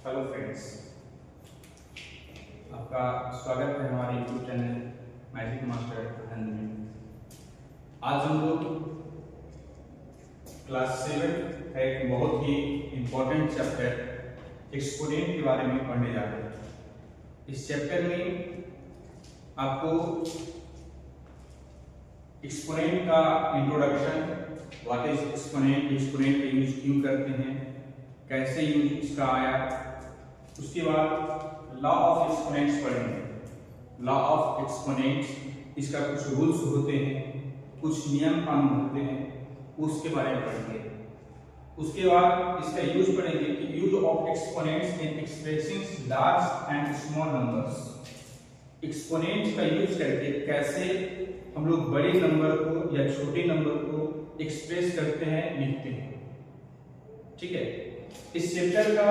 Hello friends, आपका स्वागत है हमारे YouTube channel magic master Hindi में। आज हम लोग क्लास 7 है एक बहुत ही इम्पोर्टेंट चैप्टर एक्सपोनेंट के बारे में पढ़ने जा रहे हैं। इस चैप्टर में आपको एक्सपोनेंट का introduction, what is exponent, exponent का यूज क्यों करते हैं, कैसे यूज इसका आया, उसके बाद लॉ ऑफ एक्सपोनेंट्स पढ़ेंगे। लॉ ऑफ एक्सपोनेंट्स, इसका कुछ रूल्स होते हैं, कुछ नियम कानून होते हैं, उसके बारे में पढ़ेंगे। उसके बाद इसका यूज पढ़ेंगे कि use of exponents in expressing large and small numbers. Exponents का यूज करके कैसे हम लोग बड़े नंबर को या छोटे नंबर को एक्सप्रेस करते हैं, लिखते हैं। ठीक है, इस चैप्टर का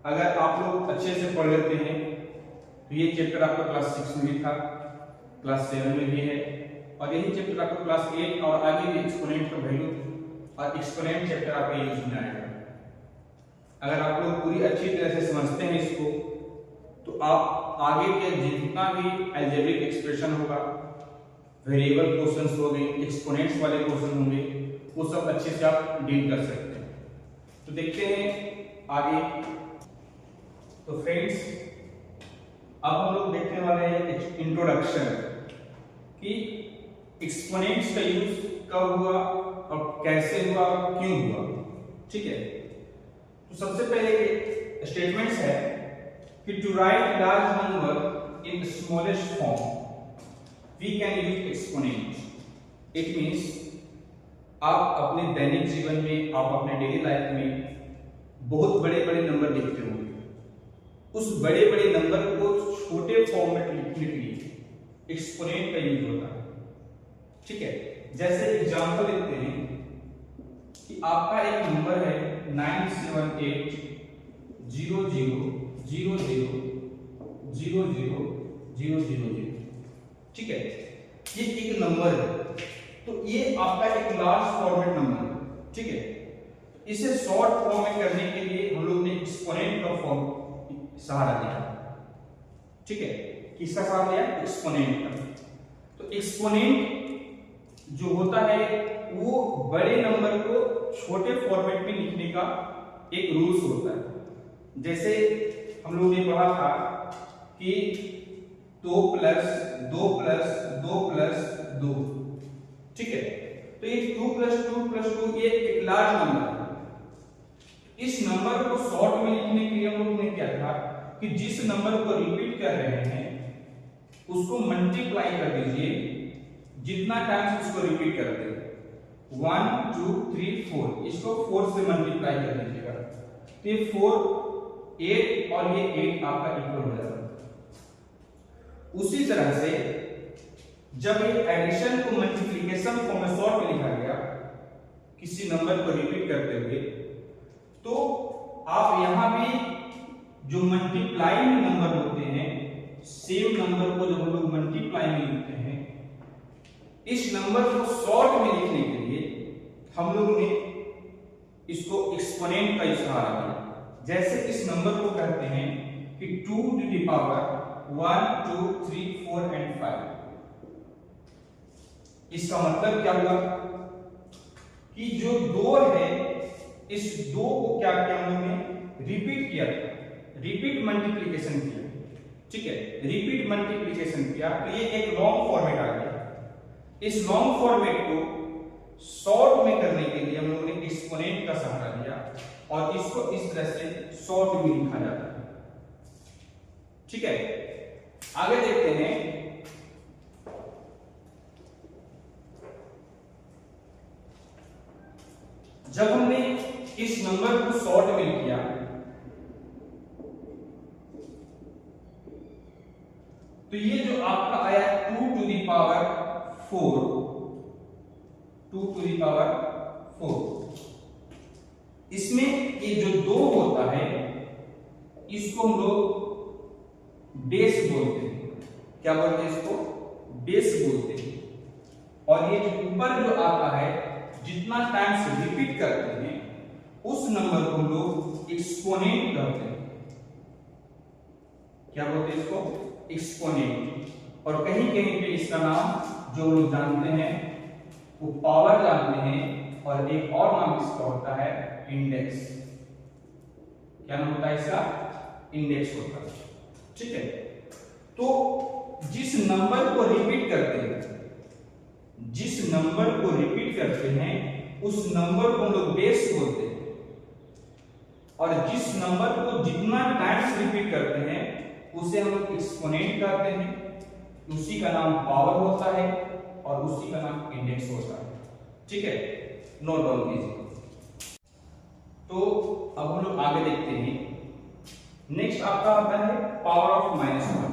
अगर आप लोग अच्छे से पढ़ लेते हैं तो ये चैप्टर आपका क्लास 6 में भी था, क्लास 7 में भी है, और यही चैप्टर आपको क्लास 8 और आगे भी एक्सपोनेंट का वैल्यू और एक्सपोनेंट चैप्टर आपका यूज में आएगा। अगर आप लोग पूरी अच्छी तरह से समझते हैं इसको तो आप आगे के जितना भी अलजेब्रिक एक्सप्रेशन होगा, वेरिएबल क्वेश्चंस होंगे, एक्सपोनेंट्स वाले क्वेश्चन होंगे, वो सब अच्छे से आप डील कर सकते हैं। तो देखते हैं आगे। तो फ्रेंड्स, अब हम लोग देखने वाले हैं इंट्रोडक्शन कि एक्सपोनेंट्स का यूज कब हुआ और कैसे हुआ, क्यों हुआ। ठीक है, तो सबसे पहले स्टेटमेंट्स है कि to write large number in smallest form we can use exponent. It means आप अपने दैनिक जीवन में, आप अपने डेली लाइफ में बहुत बड़े बड़े नंबर लिखते होंगे, उस बड़े बड़े नंबर को छोटे फॉर्म में लिखने के लिए एक्सपोनेंट का यूज होता है। ठीक है, जैसे एग्जांपल लेते हैं कि आपका एक नंबर है 97800000000। ठीक है, ये एक नंबर है, तो ये आपका एक लार्ज फॉर्मेट नंबर है। ठीक है, इसे शॉर्ट फॉर्म में करने के लिए हम लोग ने एक्सपोनेंट का फॉर्म सहारा लिया। ठीक है, किसका सहारा लिया? एक्सपोनेंट का। तो एक्सपोनेंट जो होता है वो बड़े नंबर को छोटे फॉर्मेट में लिखने का एक रूल्स होता है। जैसे हम लोगों ने पढ़ा था कि 2 प्लस 2 प्लस 2 प्लस 2। ठीक है, तो ये 2 प्लस 2 प्लस 2 ये एक लार्ज नंबर है। इस नंबर को शॉर्ट में लिखने के लिए हम लोगों ने क्या था कि जिस नंबर को रिपीट कर रहे हैं उसको मल्टीप्लाई कर दीजिए, जितना टाइम्स इसको रिपीट करते हैं 1 2 3 4, इसको 4 से मल्टीप्लाई कर दीजिएगा, तो ये 4 8 और ये 8 आपका इक्वल हो जाएगा। उसी तरह से जब ये एडिशन को मल्टीप्लिकेशन फॉर्म में शॉर्ट में लिखा गया किसी नंबर को रिपीट करते हुए, तो आप यहां भी जो मल्टीप्लाई में नंबर होते हैं, सेम नंबर को जब हम लोग मल्टीप्लाई में लिखते हैं, इस नंबर को शॉर्ट में लिखने के लिए हम लोग ने इसको एक्सपोनेंट का सहारा लिया। जैसे इस नंबर को कहते हैं कि 2 टू द पावर 1 2 3 4 एंड 5। इसका मतलब क्या हुआ कि जो 2 है, इस 2 को क्या किया हम लोग ने? रिपीट किया, रिपीट मल्टीप्लिकेशन किया। ठीक है, रिपीट मल्टीप्लिकेशन किया, तो ये एक लॉन्ग फॉर्मेट आ गया। इस लॉन्ग फॉर्मेट को शॉर्ट में करने के लिए हम लोगों ने एक्सपोनेंट का सहारा लिया और इसको इस तरह से शॉर्ट में लिखा जाता है। ठीक है, आगे देखते हैं। जब हमने इस नंबर को शॉर्ट में किया तो ये जो आपका आया 2 to the power 4, 2 to the power 4, इसमें ये जो 2 होता है इसको हम लोग बेस बोलते हैं। क्या बोलते हैं? इसको बेस बोलते हैं। और ये जो ऊपर जो आता है, जितना टाइम्स रिपीट करते हैं उस नंबर को लोग एक्सपोनेंट एक्सपोनेंट कहते हैं। क्या बोलते हैं इसको? एक्सपोनेंट। और कहीं कहीं पे इसका नाम जो लोग जानते हैं वो पावर जानते हैं, और एक और नाम इसका होता है इंडेक्स। क्या नाम होता है इसका? इंडेक्स होता है। ठीक है, तो जिस नंबर को रिपीट करते हैं, उस नंबर को हम लोग बेस बोलते हैं, और जिस नंबर को जितना टाइम्स रिपीट करते हैं उसे हम लोग एक्सपोनेंट कहते हैं। उसी का नाम पावर होता है और उसी का नाम इंडेक्स होता है। ठीक है, नोट डाउन कीजिए। तो अब हम लोग आगे देखते हैं। नेक्स्ट आपका आता है पावर ऑफ -1।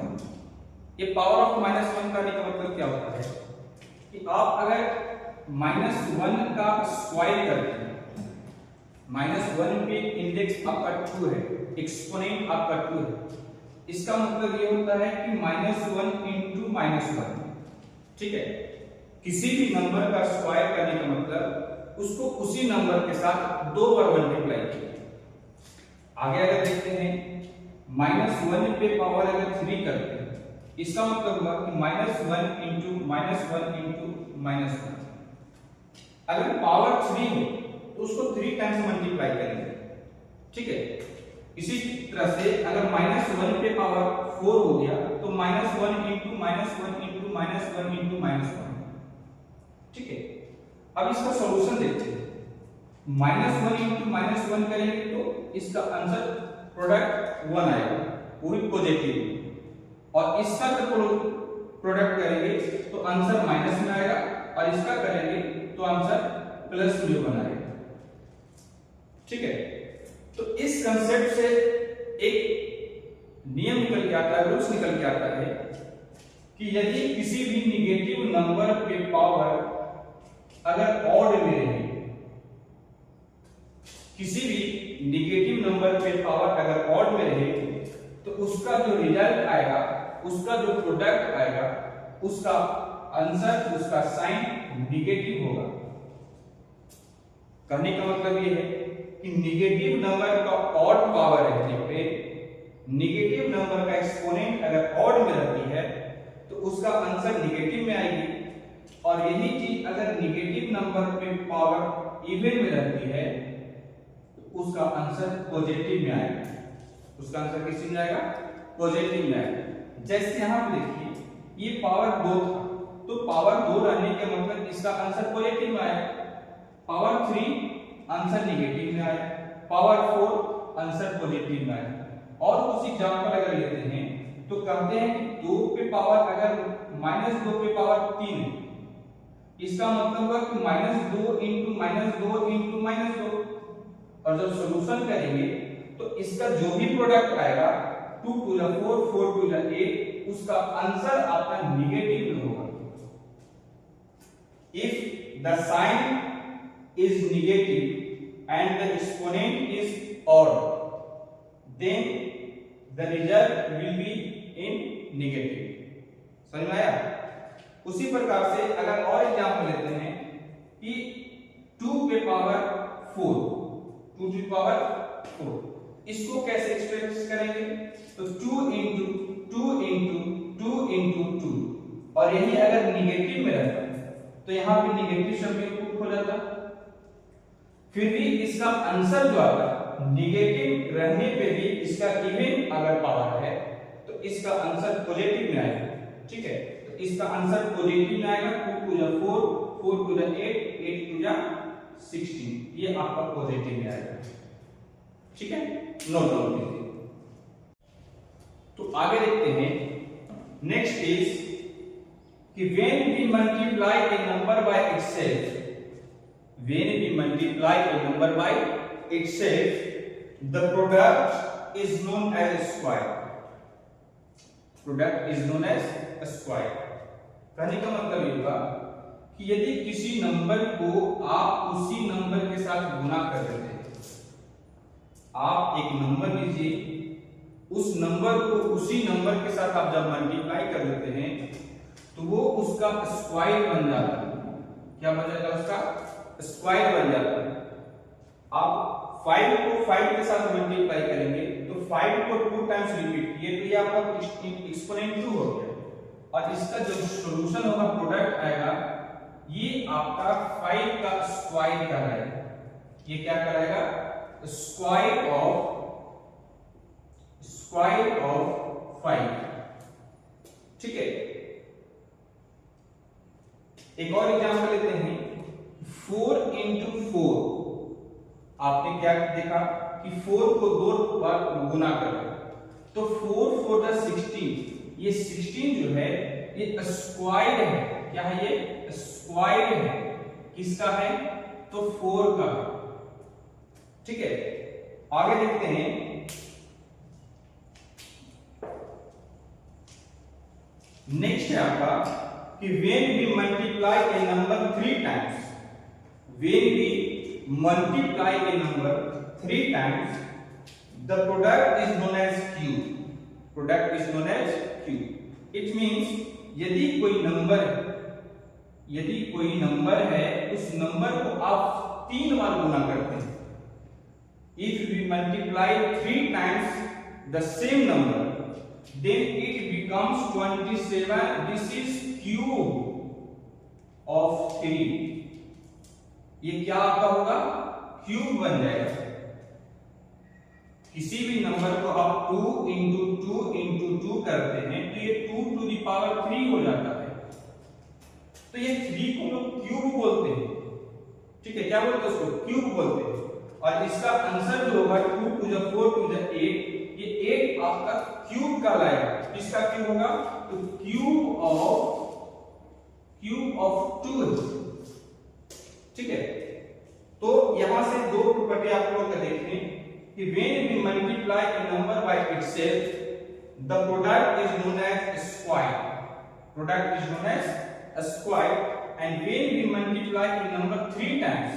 ये पावर ऑफ -1 का मतलब क्या होता है कि आप अगर -1 का स्क्वायर करते हैं, -1 पे इंडेक्स आपका 2 है, एक्सपोनेंट आपका 2 है, इसका मतलब ये होता है कि -1 इंटू -1। ठीक है, किसी भी नंबर का स्क्वायर करने का मतलब उसको उसी नंबर के साथ 2 बार मल्टीप्लाई किया। आगे अगर देखते हैं, -1 पे पावर अगर 3 करते हैं, इसका मतलब हुआ कि -1 इंटू -1 इंटू -1। अगर पावर 3 हो तो उसको 3 टाइम्स मल्टीप्लाई करेंगे। ठीक है, इसी तरह से अगर -1 पे पावर 4 हो गया तो -1 इंटू -1 इंटू -1 इंटू -1। ठीक है, अब इसका सॉल्यूशन देखते हैं। -1 इंटू -1 करेंगे तो इसका आंसर प्रोडक्ट 1 आएगा, वो भी पॉजिटिव। और इसका जब प्रोडक्ट करेंगे तो आंसर माइनस में आएगा, और इसका करेंगे तो आंसर प्लस में बनाएगा। ठीक है, तो इस कंसेप्ट से एक नियम निकल के आता है, रूल्स निकल के आता है कि यदि किसी भी निगेटिव नंबर पे पावर अगर ऑड में रहे, किसी भी निगेटिव नंबर पे पावर अगर ऑड में रहे, तो उसका जो रिजल्ट आएगा, उसका जो प्रोडक्ट आएगा, उसका आंसर, उसका साइन निगेटिव होगा। कहने का मतलब ये है कि निगेटिव नंबर का ऑड पावर रहने पे, निगेटिव नंबर का एक्सपोनेंट अगर ऑड में रहती है तो उसका आंसर निगेटिव में आएगी, और यही चीज अगर निगेटिव नंबर पे पावर इवन में रहती है तो उसका आंसर पॉजिटिव में आएगा। उसका आंसर किस में आएगा? पॉजिटिव में आएगा। जैसे यहां पे देखिए, ये पावर 2 था, तो पावर 2 रहने के मतलब इसका आंसर पॉजिटिव में आएगा। पावर 3 आंसर निगेटिव में आएगा, पावर 4 आंसर पॉजिटिव में आएगा। और कुछ एग्जांपल अगर लेते हैं तो कहते हैं कि 2 पे पावर अगर -2 पे पावर 3 है, इसका मतलब हुआ कि -2 इंटू -2 इंटू -2। और जब सॉल्यूशन करेंगे तो इसका जो भी प्रोडक्ट आएगा 2 टू द 4, 4 टू द 8, उसका आंसर आपका निगेटिव में होगा। If the sign is negative and the exponent is odd, then the result will be in negative. समझ में आया? उसी प्रकार से अगर और एग्जांपल लेते हैं कि 2 पे पावर 4, 2 टू पावर 4, इसको कैसे एक्सप्रेस करेंगे? तो 2 इंटू 2 इंटू 2 इंटू 2, और यही अगर निगेटिव में रहता तो यहां पे निगेटिव शब्द इनपुट हो जाता, फिर भी इसका आंसर जो आता निगेटिव रहने पे भी इसका इवन अगर पावर है तो इसका आंसर पॉजिटिव में आएगा। ठीक है, तो इसका आंसर पॉजिटिव में आएगा। 2 to the 4, 4 to the 8, 8 to the 16, ये आपका पॉजिटिव में आएगा। ठीक है, नोट डाउन कीजिए। तो आगे देखते हैं। नेक्स्ट इज कि when we multiply a number by itself, when we multiply a number by itself, the product is known as square. Product is known as square. कहने का मतलब ये होगा कि यदि किसी नंबर को आप उसी नंबर के साथ गुना कर देते हैं, आप एक नंबर लीजिए, उस नंबर को उसी नंबर के साथ आप जब मल्टीप्लाई कर देते हैं तो वो उसका स्क्वायर बन जाता है। क्या बन जाता है? उसका स्क्वायर बन जाता है। आप 5 को 5 के साथ मल्टीप्लाई करेंगे तो 5 को 2 टाइम्स रिपीट किए तो ये आपका एक्सपोनेंट 2 हो गया, और इसका जो सॉल्यूशन होगा, प्रोडक्ट आएगा, ये आपका 5 का स्क्वायर कहलाएगा। ये क्या कहलाएगा? Square of 5। ठीक है, एक और एग्जांपल लेते हैं। 4 into 4, आपने क्या देखा कि 4 को 2 बार गुना करो तो 4 4 द 16, ये 16 जो है ये स्क्वायर है। क्या है? ये स्क्वायर है। किसका है? तो 4 का। ठीक है, आगे देखते हैं। नेक्स्ट है आपका कि when we multiply a number 3 times, when we multiply a number 3 times, the product is known as Q. Product is known as Q. It means यदि कोई नंबर है, उस नंबर को आप 3 बार गुना करते हैं। If we multiply 3 times the same number, then it becomes 27. This is cube of 3. ये क्या आपका होगा? क्यूब बन जाएगा। किसी भी नंबर को आप 2 into 2 into 2 करते हैं तो ये 2 to the power 3 हो जाता है। तो ये 3 को लोग क्यूब बोलते हैं। ठीक है, क्या बोलते हैं उसको? क्यूब बोलते हैं। और इसका आंसर जो होगा 2 to the 4 to the 8, ये 8 आपका क्यूब का लाएगा। किसका क्यूब होगा? तो क्यूब ऑफ 2। ठीक है, तो यहां से 2 प्रॉपर्टी आप लोग का देखने कि when we multiply a number by itself, the product is known as square. Product is known as a square. And when we multiply a number 3 times,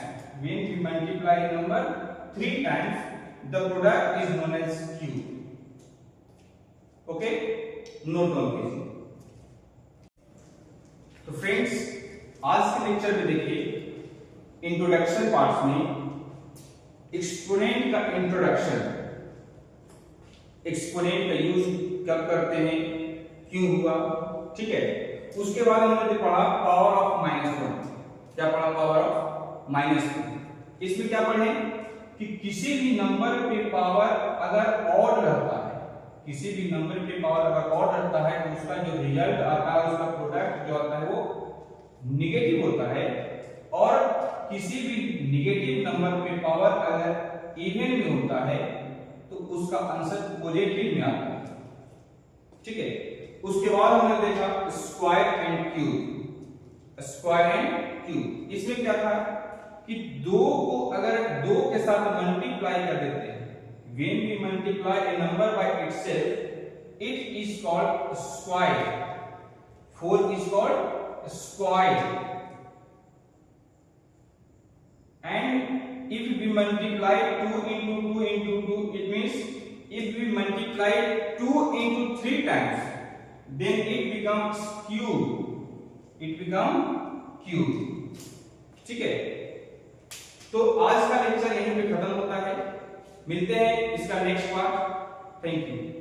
the product is known as cube. Okay, note down कीजिए। तो friends, आज के lecture में देखिए, introduction parts में exponent का introduction, exponent का use कब करते हैं, क्यों हुआ। ठीक है, उसके बाद हमने पढ़ा पावर ऑफ -1। क्या पढ़ा? Power of -1। इसमें क्या पढ़े कि किसी भी नंबर पे पावर अगर ऑड रहता है, किसी भी नंबर पे पावर अगर ऑड रहता है तो उसका जो रिजल्ट आता है, उसका प्रोडक्ट जो आता है वो नेगेटिव होता है, और किसी भी नेगेटिव नंबर पे पावर अगर इवन में होता है तो उसका आंसर पॉजिटिव में आता है। ठीक है, उसके बाद हमने देखा square and cube. Square and cube, इसमें क्या था कि 2 को अगर 2 के साथ मल्टीप्लाई कर देते हैं, when we multiply a number by itself, it is called square. 4 is called square. And if we multiply 2 into 2 into 2, it means if we multiply 2 into 3 times, then it becomes cube. It become cube. ठीक है, तो आज का lecture यहीं पे खत्म होता है। मिलते हैं इसका नेक्स्ट पार्ट। Thank you.